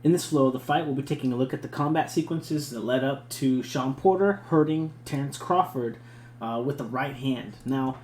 In this flow of the fight, we'll be taking a look at the combat sequences that led up to Shawn Porter hurting Terence Crawford with the right hand. Now,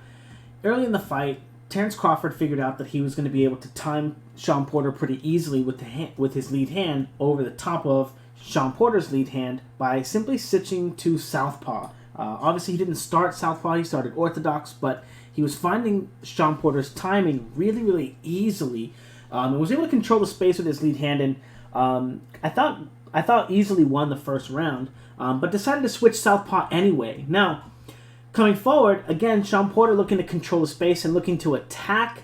early in the fight, Terence Crawford figured out that he was going to be able to time Shawn Porter pretty easily with his lead hand over the top of Shawn Porter's lead hand by simply switching to southpaw. Obviously, he didn't start southpaw; he started orthodox, but he was finding Shawn Porter's timing really, really easily, and was able to control the space with his lead hand. And I thought easily won the first round, but decided to switch southpaw anyway. Now, coming forward, again, Shawn Porter looking to control the space and looking to attack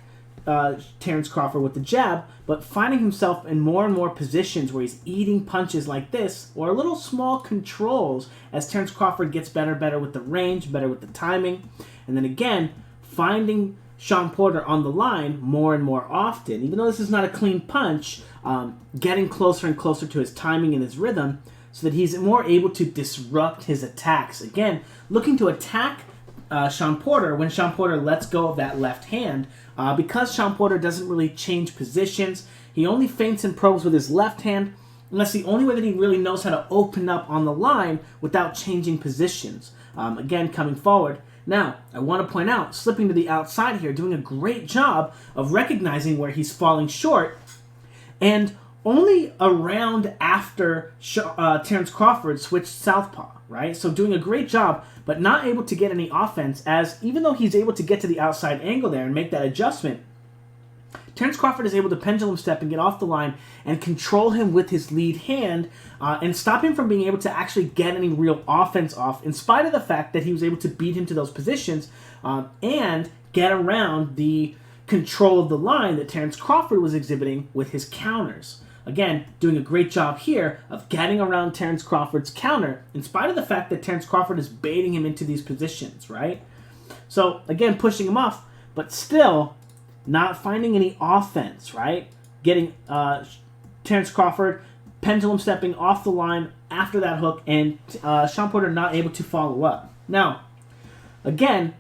Terence Crawford with the jab, but finding himself in more and more positions where he's eating punches like this, or little small controls as Terence Crawford gets better and better with the range, better with the timing, and then again, finding Shawn Porter on the line more and more often. Even though this is not a clean punch, getting closer and closer to his timing and his rhythm so that he's more able to disrupt his attacks. Again, looking to attack Shawn Porter when Shawn Porter lets go of that left hand. Because Shawn Porter doesn't really change positions, he only feints and probes with his left hand, and that's the only way that he really knows how to open up on the line without changing positions. Again, coming forward. Now, I want to point out, slipping to the outside here, doing a great job of recognizing where he's falling short, and only around after Terence Crawford switched southpaw, right? So doing a great job, but not able to get any offense, as even though he's able to get to the outside angle there and make that adjustment, Terence Crawford is able to pendulum step and get off the line and control him with his lead hand and stop him from being able to actually get any real offense off, in spite of the fact that he was able to beat him to those positions and get around the control of the line that Terence Crawford was exhibiting with his counters. Again, doing a great job here of getting around Terence Crawford's counter, in spite of the fact that Terence Crawford is baiting him into these positions, right? So, again, pushing him off, but still not finding any offense, right? Getting Terence Crawford pendulum stepping off the line after that hook, and Shawn Porter not able to follow up. Now, again,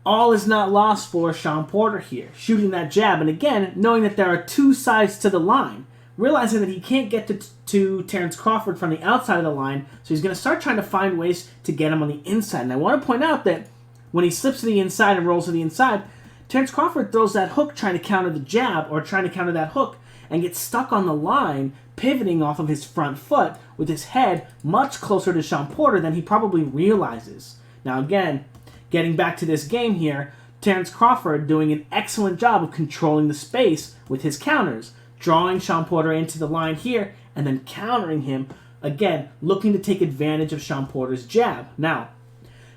all is not lost for Shawn Porter here, shooting that jab, and again, knowing that there are two sides to the line, realizing that he can't get to Terence Crawford from the outside of the line, so he's going to start trying to find ways to get him on the inside. And I want to point out that when he slips to the inside and rolls to the inside, Terence Crawford throws that hook trying to counter the jab, or trying to counter that hook, and gets stuck on the line, pivoting off of his front foot with his head much closer to Shawn Porter than he probably realizes. Now again, getting back to this game here, Terence Crawford doing an excellent job of controlling the space with his counters, drawing Shawn Porter into the line here, and then countering him, again, looking to take advantage of Shawn Porter's jab. Now,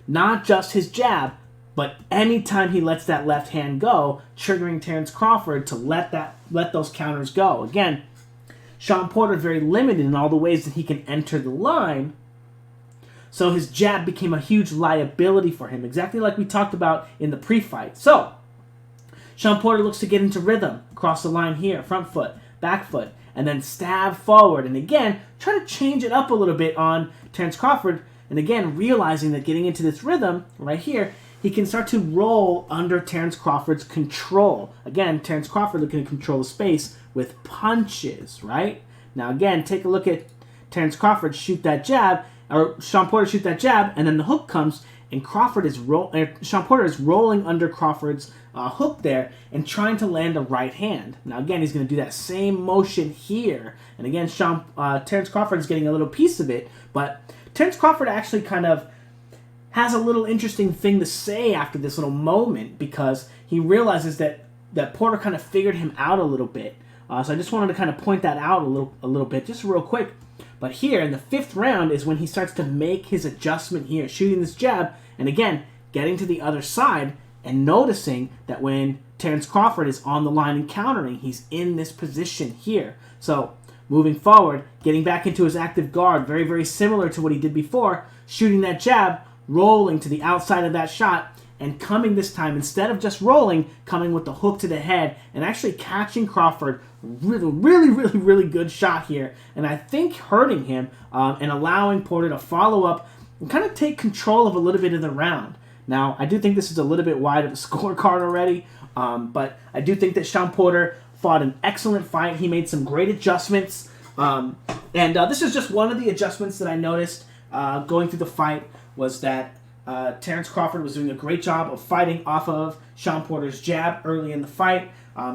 not just his jab, but anytime he lets that left hand go, triggering Terence Crawford to let those counters go. Again, Shawn Porter very limited in all the ways that he can enter the line, so his jab became a huge liability for him, exactly like we talked about in the pre-fight. So, Shawn Porter looks to get into rhythm, cross the line here, front foot, back foot, and then stab forward. And again, try to change it up a little bit on Terence Crawford, and again, realizing that getting into this rhythm right here, he can start to roll under Terence Crawford's control. Again, Terence Crawford looking to control the space with punches, right? Now again, take a look at Terence Crawford shoot that jab, or Shawn Porter shoot that jab, and then the hook comes, and Shawn Porter is rolling under Crawford's hook there and trying to land a right hand. Now again, he's going to do that same motion here, and again, Terence Crawford is getting a little piece of it, but Terence Crawford actually kind of has a little interesting thing to say after this little moment, because he realizes that Porter kind of figured him out a little bit. So I just wanted to kind of point that out a little bit, just real quick. But here, in the fifth round, is when he starts to make his adjustment here, shooting this jab, and again, getting to the other side, and noticing that when Terence Crawford is on the line and countering, he's in this position here. So, moving forward, getting back into his active guard, very, very similar to what he did before, shooting that jab, rolling to the outside of that shot, and coming this time, instead of just rolling, coming with the hook to the head, and actually catching Crawford. Really good shot here, and I think hurting him and allowing Porter to follow up and kind of take control of a little bit of the round. Now, I do think this is a little bit wide of a scorecard already, but I do think that Shawn Porter fought an excellent fight. He made some great adjustments This is just one of the adjustments that I noticed going through the fight was that Terence Crawford was doing a great job of fighting off of Shawn Porter's jab early in the fight,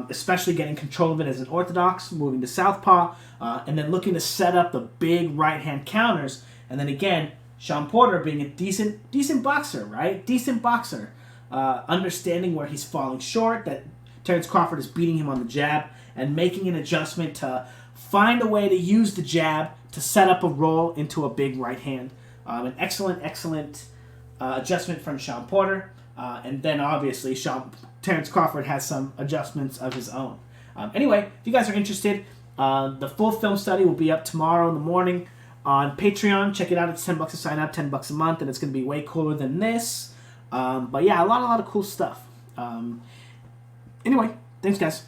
especially getting control of it as an orthodox, moving to southpaw, and then looking to set up the big right-hand counters. And then again, Shawn Porter being a decent boxer, right? Decent boxer. Understanding where he's falling short, that Terence Crawford is beating him on the jab, and making an adjustment to find a way to use the jab to set up a roll into a big right hand. An excellent adjustment from Shawn Porter. And then obviously Terence Crawford has some adjustments of his own. Anyway, if you guys are interested, the full film study will be up tomorrow in the morning on Patreon. Check it out. It's $10 to sign up, $10 a month, and it's going to be way cooler than this. But yeah, a lot of cool stuff. Anyway, thanks guys.